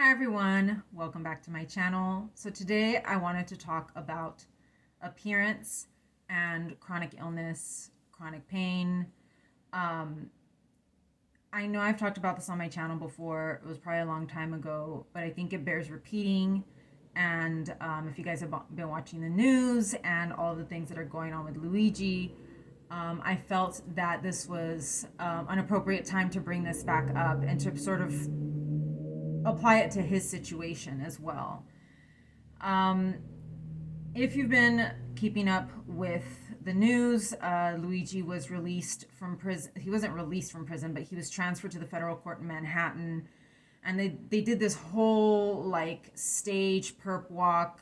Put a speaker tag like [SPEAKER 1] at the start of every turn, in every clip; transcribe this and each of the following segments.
[SPEAKER 1] Hi everyone, welcome back to my channel. So today I wanted to talk about appearance and chronic illness, chronic pain. Um, I know I've talked about this on my channel before. It was probably a long time ago, but I think it bears repeating. And if you guys have been watching the news and all of the things that are going on with Luigi, I felt that this was an appropriate time to bring this back up and to sort of apply it to his situation as well. Um, if you've been keeping up with the news, Luigi was released from prison. He wasn't released from prison, but he was transferred to the federal court in Manhattan. And they did this whole like stage perp walk,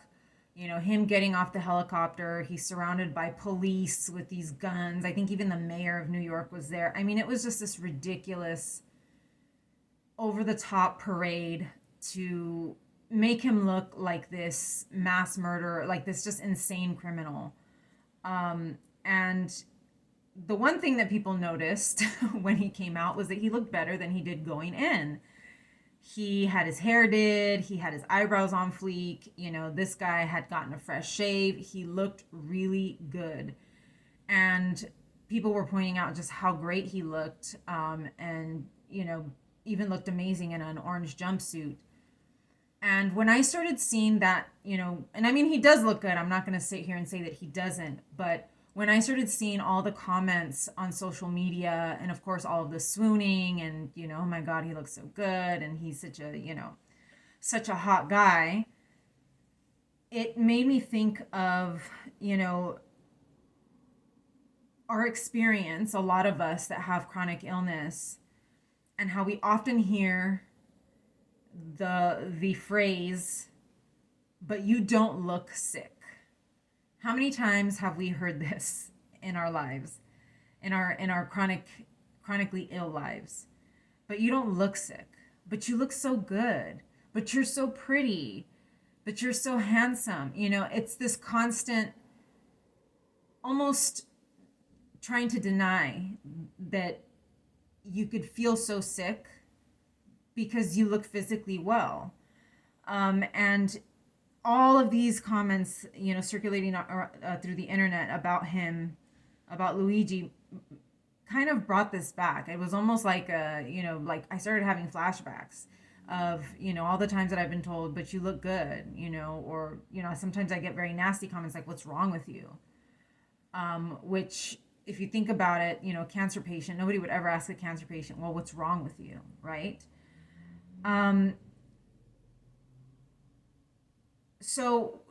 [SPEAKER 1] him getting off the helicopter. He's surrounded by police with these guns. I think even the mayor of New York was there. I mean, it was just this ridiculous over the top parade to make him look like this mass murderer, like this just insane criminal. And the one thing that people noticed when he came out was that he looked better than he did going in. He had his hair did, he had his eyebrows on fleek. This guy had gotten a fresh shave. He looked really good. And people were pointing out just how great he looked, and even looked amazing in an orange jumpsuit. And when I started seeing that, and I mean, he does look good. I'm not going to sit here and say that he doesn't. But when I started seeing all the comments on social media and, of course, all of the swooning and, oh my God, he looks so good. And he's such a hot guy. It made me think of, our experience, a lot of us that have chronic illness, and how we often hear the phrase, but you don't look sick. How many times have we heard this in our lives, in our chronically ill lives? But you don't look sick. But you look so good. But you're so pretty. But you're so handsome. It's this constant, almost trying to deny that you could feel so sick because you look physically well. And all of these comments, circulating through the internet about him, about Luigi, kind of brought this back. It was almost like like I started having flashbacks of, all the times that I've been told, but you look good, or, sometimes I get very nasty comments like, what's wrong with you? Which, if you think about it, cancer patient, nobody would ever ask a cancer patient, well, what's wrong with you, right? So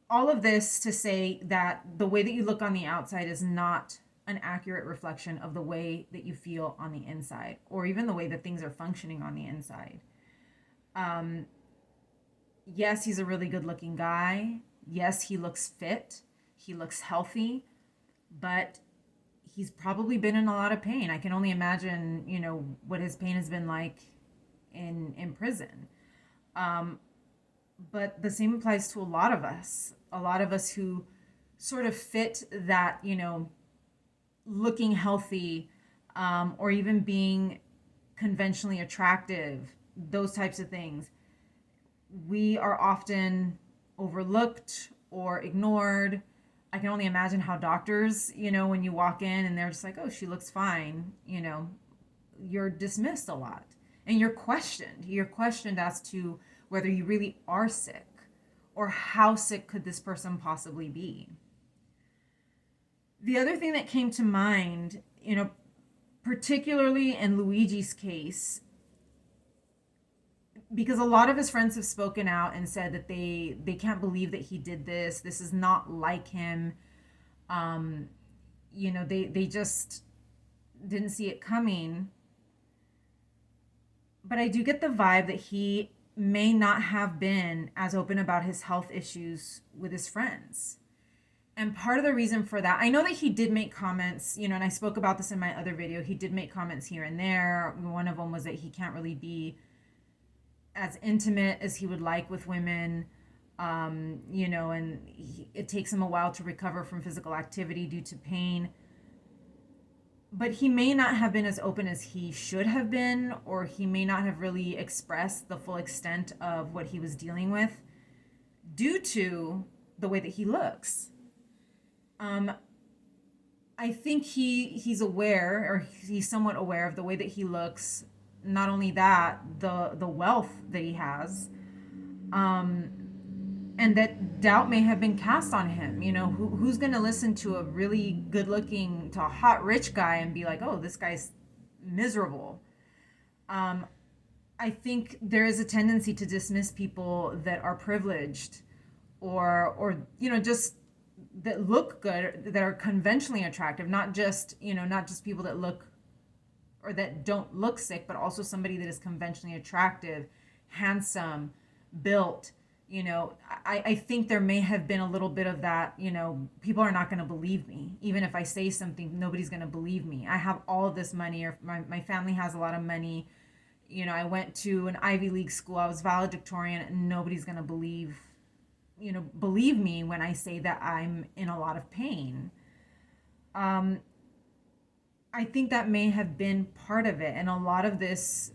[SPEAKER 1] all of this to say that the way that you look on the outside is not an accurate reflection of the way that you feel on the inside, or even the way that things are functioning on the inside. Yes, he's a really good looking guy. Yes, he looks fit. He looks healthy, but he's probably been in a lot of pain. I can only imagine, what his pain has been like in prison. But the same applies to a lot of us. A lot of us who sort of fit that, looking healthy, or even being conventionally attractive, those types of things. We are often overlooked or ignored. I can only imagine how doctors, when you walk in and they're just like, oh, she looks fine, you're dismissed a lot. And you're questioned. You're questioned as to whether you really are sick or how sick could this person possibly be. The other thing that came to mind, particularly in Luigi's case, because a lot of his friends have spoken out and said that they can't believe that he did this. This is not like him. They just didn't see it coming. But I do get the vibe that he may not have been as open about his health issues with his friends. And part of the reason for that, I know that he did make comments, and I spoke about this in my other video. He did make comments here and there. One of them was that he can't really be as intimate as he would like with women, and it takes him a while to recover from physical activity due to pain. but he may not have been as open as he should have been, or he may not have really expressed the full extent of what he was dealing with due to the way that he looks. Um, I think he's aware, or he's somewhat aware of the way that he looks. Not only that, the wealth that he has, um, and that doubt may have been cast on him. You know, who's going to listen to a really good-looking, to a hot rich guy and be like, "Oh, this guy's miserable." Um, I think there is a tendency to dismiss people that are privileged, or just that look good, that are conventionally attractive, not just people that look or that don't look sick, but also somebody that is conventionally attractive, handsome, built. I think there may have been a little bit of that. People are not going to believe me. Even if I say something, nobody's going to believe me. I have all of this money, or my family has a lot of money. I went to an Ivy League school. I was valedictorian, and nobody's going to believe me when I say that I'm in a lot of pain. Um, I think that may have been part of it. And a lot of this,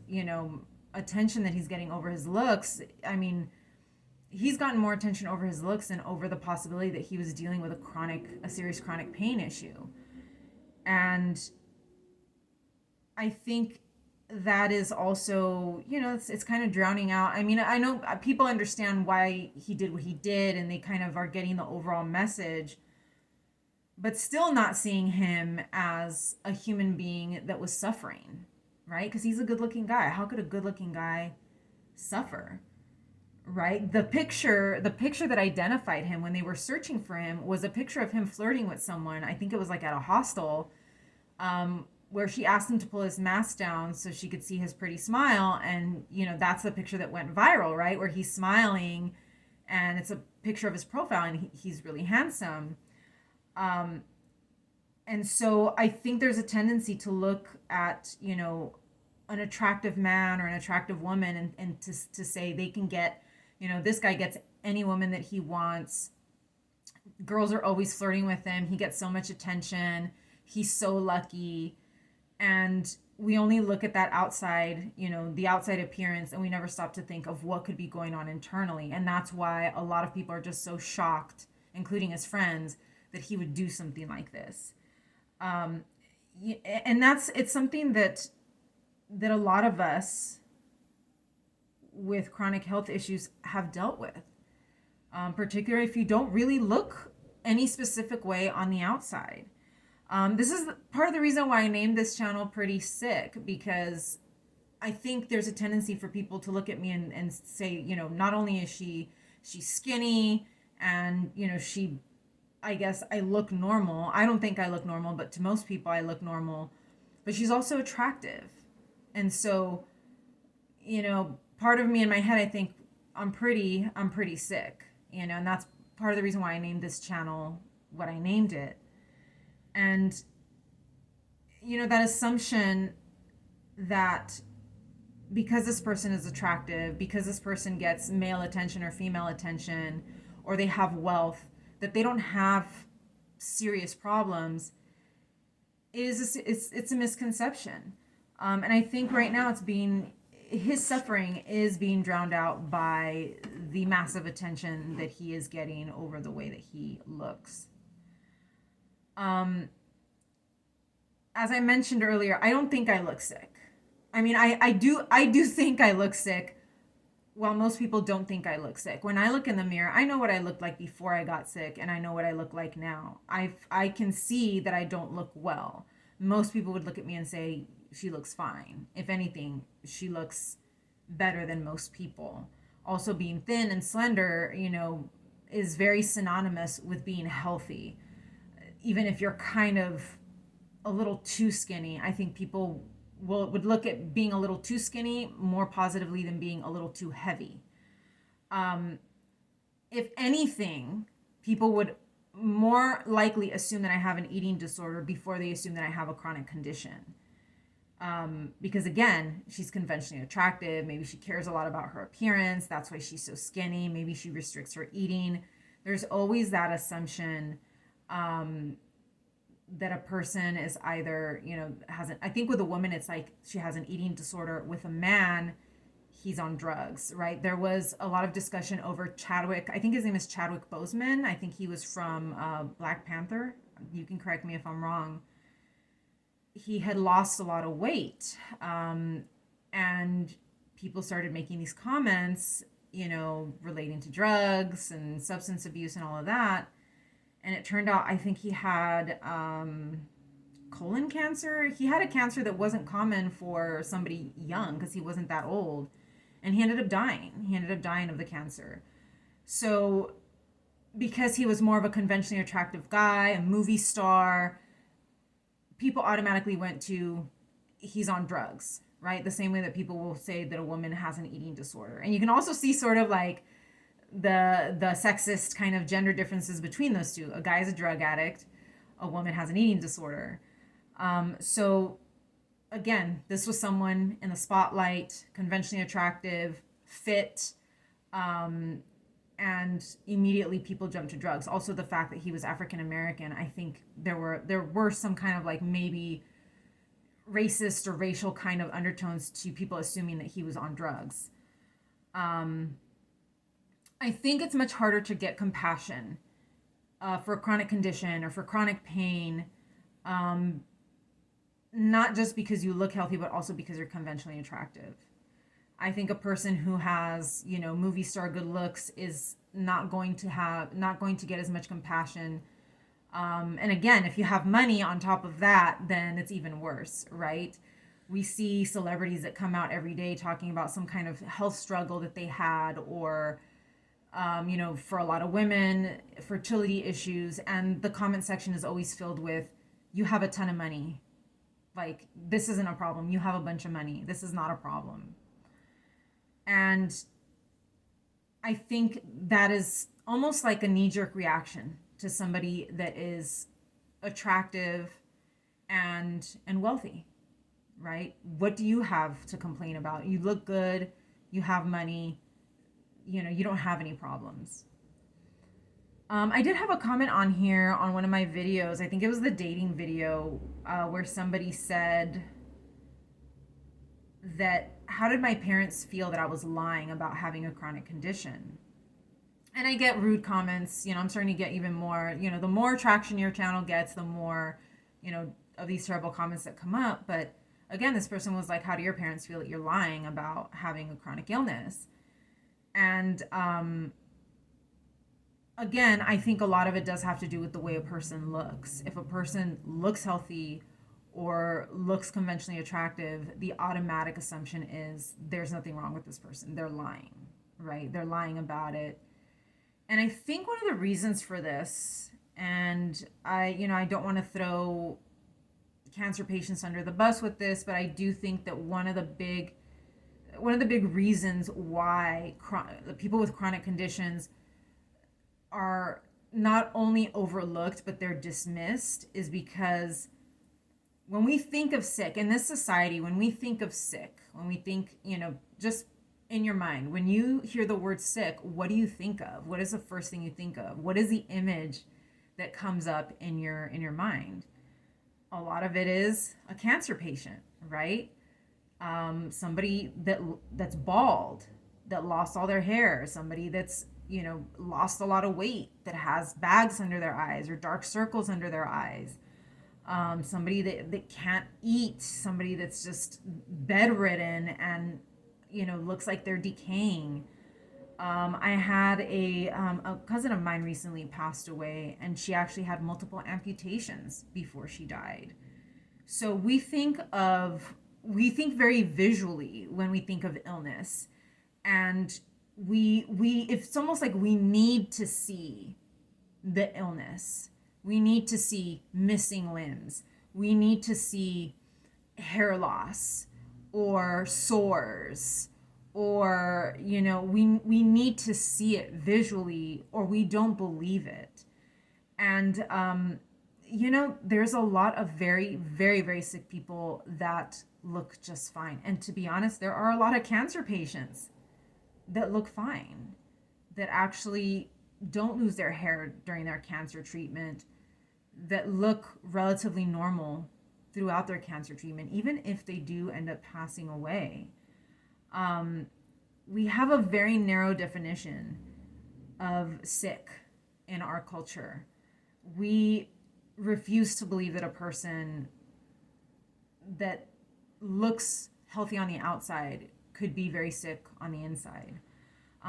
[SPEAKER 1] attention that he's getting over his looks, I mean, he's gotten more attention over his looks than over the possibility that he was dealing with a serious chronic pain issue. And I think that is also, it's kind of drowning out. I mean, I know people understand why he did what he did, and they kind of are getting the overall message, but still not seeing him as a human being that was suffering, right? Because he's a good looking guy. How could a good looking guy suffer? Right? The picture that identified him when they were searching for him was a picture of him flirting with someone. I think it was like at a hostel, where she asked him to pull his mask down so she could see his pretty smile. And, that's the picture that went viral, right? Where he's smiling, and it's a picture of his profile, and he's really handsome. And so I think there's a tendency to look at, an attractive man or an attractive woman, and to say they can get, this guy gets any woman that he wants. Girls are always flirting with him. He gets so much attention. He's so lucky. And we only look at that outside, the outside appearance, and we never stop to think of what could be going on internally. And that's why a lot of people are just so shocked, including his friends, that he would do something like this. And it's something that a lot of us with chronic health issues have dealt with, particularly if you don't really look any specific way on the outside. This is part of the reason why I named this channel Pretty Sick, because I think there's a tendency for people to look at me and say, not only is she's skinny, and, I guess I look normal. I don't think I look normal, but to most people I look normal, but she's also attractive. And so, part of me in my head, I think I'm pretty sick, and that's part of the reason why I named this channel what I named it. And, that assumption that because this person is attractive, because this person gets male attention or female attention, or they have wealth, that they don't have serious problems, it's a misconception. And I think right now his suffering is being drowned out by the massive attention that he is getting over the way that he looks. As I mentioned earlier, I don't think I look sick. I mean, I do think I look sick, while most people don't think I look sick. When I look in the mirror, I know what I looked like before I got sick, and I know what I look like now. I can see that I don't look well. Most people would look at me and say, she looks fine. If anything, she looks better than most people. Also, being thin and slender, is very synonymous with being healthy. Even if you're kind of a little too skinny, I think people would look at being a little too skinny more positively than being a little too heavy. If anything, people would more likely assume that I have an eating disorder before they assume that I have a chronic condition. Because again, she's conventionally attractive. Maybe she cares a lot about her appearance. That's why she's so skinny. Maybe she restricts her eating. There's always that assumption that a person is either, hasn't, I think with a woman, it's like she has an eating disorder. With a man, he's on drugs, right? There was a lot of discussion over Chadwick. I think his name is Chadwick Boseman. I think he was from Black Panther. You can correct me if I'm wrong. He had lost a lot of weight. And people started making these comments, relating to drugs and substance abuse and all of that. And it turned out, I think he had colon cancer. He had a cancer that wasn't common for somebody young because he wasn't that old. And he ended up dying. He ended up dying of the cancer. So, because he was more of a conventionally attractive guy, a movie star, people automatically went to, he's on drugs, right? The same way that people will say that a woman has an eating disorder. And you can also see sort of like the sexist kind of gender differences between those two. A guy is a drug addict, a woman has an eating disorder. So again, this was someone in the spotlight, conventionally attractive, fit, and immediately people jumped to drugs. Also, the fact that he was African American, I think there were some kind of like maybe racist or racial kind of undertones to people assuming that he was on drugs. I think it's much harder to get compassion for a chronic condition or for chronic pain, not just because you look healthy, but also because you're conventionally attractive. I think a person who has, movie star good looks is not going to get as much compassion. And again, if you have money on top of that, then it's even worse, right? We see celebrities that come out every day talking about some kind of health struggle that they had, or for a lot of women, fertility issues, and the comment section is always filled with, you have a ton of money. Like, this isn't a problem. You have a bunch of money. This is not a problem. And I think that is almost like a knee-jerk reaction to somebody that is attractive and wealthy, right? What do you have to complain about? You look good, you have money, you don't have any problems. I did have a comment on here on one of my videos. I think it was the dating video where somebody said that, how did my parents feel that I was lying about having a chronic condition? And I get rude comments. I'm starting to get even more, the more traction your channel gets, the more, of these terrible comments that come up. But again, this person was like, how do your parents feel that you're lying about having a chronic illness? And again, I think a lot of it does have to do with the way a person looks. If a person looks healthy or looks conventionally attractive, the automatic assumption is there's nothing wrong with this person. They're lying, right? They're lying about it. And I think one of the reasons for this, and I don't want to throw cancer patients under the bus with this, but I do think that one of the big reasons why people with chronic conditions are not only overlooked, but they're dismissed, is because when we think of sick in this society, when we think, just in your mind, when you hear the word sick, what do you think of? What is the first thing you think of? What is the image that comes up in your mind? A lot of it is a cancer patient, right? Somebody that's bald, that lost all their hair, somebody that's lost a lot of weight, that has bags under their eyes or dark circles under their eyes, somebody that can't eat, somebody that's just bedridden and looks like they're decaying. I had a cousin of mine recently passed away, and she actually had multiple amputations before she died. So we think very visually when we think of illness, and we it's almost like we need to see the illness. We need to see missing limbs. We need to see hair loss or sores, or we need to see it visually, or we don't believe it. And there's a lot of very, very, very sick people that look just fine. And to be honest, there are a lot of cancer patients that look fine, that actually don't lose their hair during their cancer treatment, that look relatively normal throughout their cancer treatment, even if they do end up passing away. Um, we have a very narrow definition of sick in our culture. We refuse to believe that a person that looks healthy on the outside could be very sick on the inside.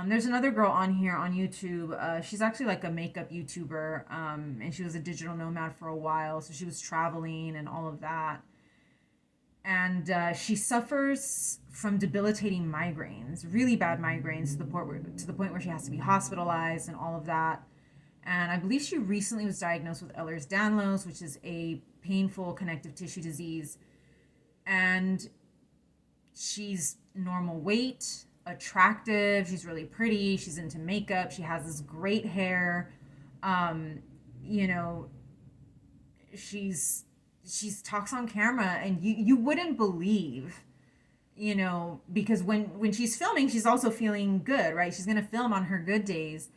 [SPEAKER 1] There's another girl on here on YouTube. She's actually like a makeup YouTuber, and she was a digital nomad for a while. So she was traveling and all of that. And she suffers from debilitating migraines, really bad migraines, to the point where she has to be hospitalized and all of that. And I believe she recently was diagnosed with Ehlers-Danlos, which is a painful connective tissue disease. And she's normal weight, attractive, she's really pretty, she's into makeup, she has this great hair. Um, you know, she's talks on camera, and you wouldn't believe, because when she's filming, she's also feeling good, right? She's gonna film on her good days,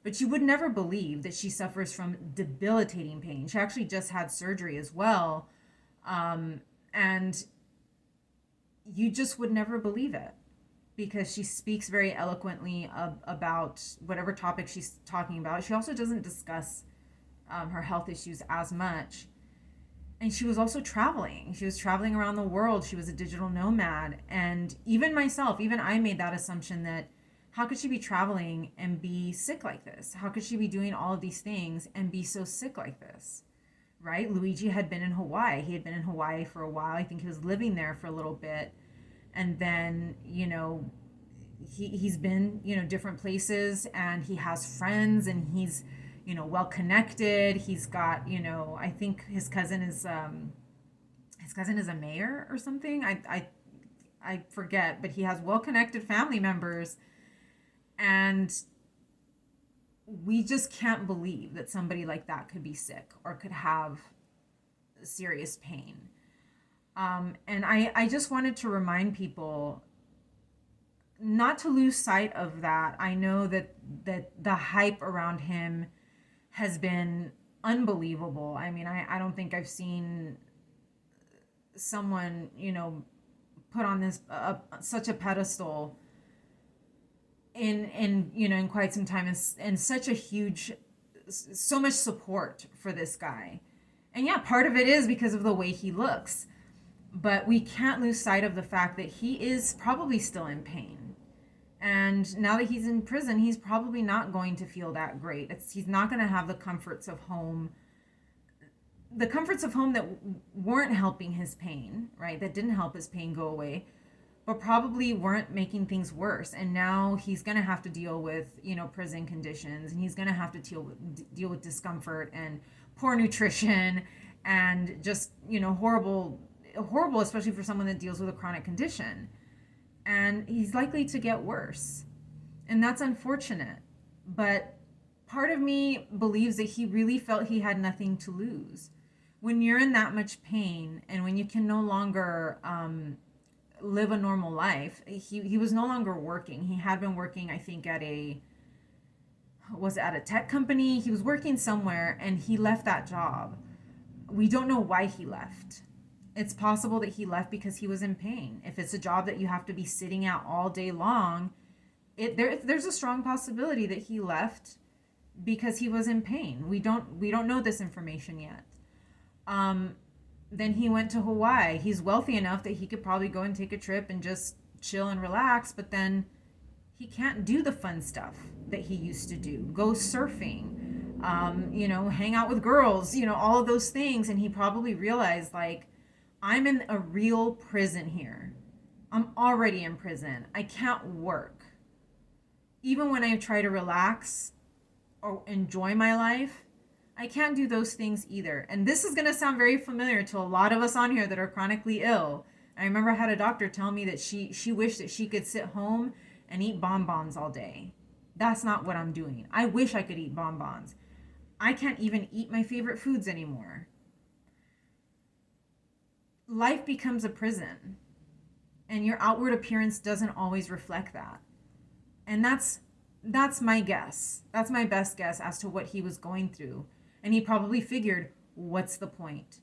[SPEAKER 1] but you would never believe that she suffers from debilitating pain. She actually just had surgery as well. And you just would never believe it, because she speaks very eloquently about whatever topic she's talking about. She also doesn't discuss her health issues as much. And she was also traveling. She was traveling around the world. She was a digital nomad. And even myself, even I made that assumption that how could she be traveling and be sick like this? How could she be doing all of these things and be so sick like this? Right? Luigi had been in Hawaii. He had been in Hawaii for a while. I think he was living there for a little bit. And then, he's been, different places, and he has friends, and he's, well connected. He's got, I think his cousin is a mayor or something. I forget, but he has well connected family members. And we just can't believe that somebody like that could be sick or could have serious pain. And I just wanted to remind people not to lose sight of that. I know that the hype around him has been unbelievable. I mean, I don't think I've seen someone, put on this such a pedestal in quite some time, and such a huge, so much support for this guy. And yeah, part of it is because of the way he looks, but we can't lose sight of the fact that he is probably still in pain. And now that he's in prison, he's probably not going to feel that great. He's not going to have the comforts of home that weren't helping his pain, right? That didn't help his pain go away, but probably weren't making things worse. And now he's going to have to deal with, prison conditions, and he's going to have to deal with discomfort and poor nutrition and just, horrible, especially for someone that deals with a chronic condition. And he's likely to get worse. And that's unfortunate. But part of me believes that he really felt he had nothing to lose. When you're in that much pain, and when you can no longer live a normal life, he was no longer working. He had been working, I think, at a tech company? He was working somewhere, and he left that job. We don't know why he left. It's possible that he left because he was in pain. If it's a job that you have to be sitting at all day long, there's a strong possibility that he left because he was in pain. We don't know this information yet. Then he went to Hawaii. He's wealthy enough that he could probably go and take a trip and just chill and relax, but then he can't do the fun stuff that he used to do. Go surfing, hang out with girls, all of those things. And he probably realized, like, I'm in a real prison here. I'm already in prison. I can't work. Even when I try to relax or enjoy my life, I can't do those things either. And this is going to sound very familiar to a lot of us on here that are chronically ill. I remember I had a doctor tell me that she wished that she could sit home and eat bonbons all day. That's not what I'm doing. I wish I could eat bonbons. I can't even eat my favorite foods anymore. Life becomes a prison, and your outward appearance doesn't always reflect that. And that's my guess. That's my best guess as to what he was going through. And he probably figured, what's the point?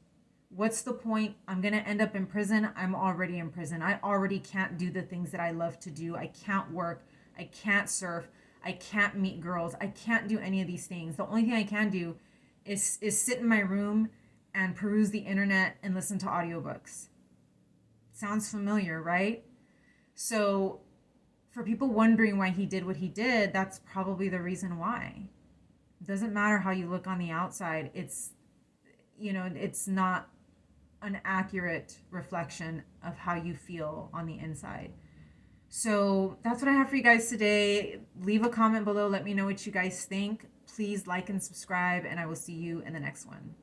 [SPEAKER 1] What's the point? I'm going to end up in prison. I'm already in prison. I already can't do the things that I love to do. I can't work. I can't surf. I can't meet girls. I can't do any of these things. The only thing I can do is sit in my room and peruse the internet and listen to audiobooks. Sounds familiar, right? So for people wondering why he did what he did, that's probably the reason why. It doesn't matter how you look on the outside. It's not an accurate reflection of how you feel on the inside. So that's what I have for you guys today. Leave a comment below. Let me know what you guys think. Please like and subscribe, and I will see you in the next one.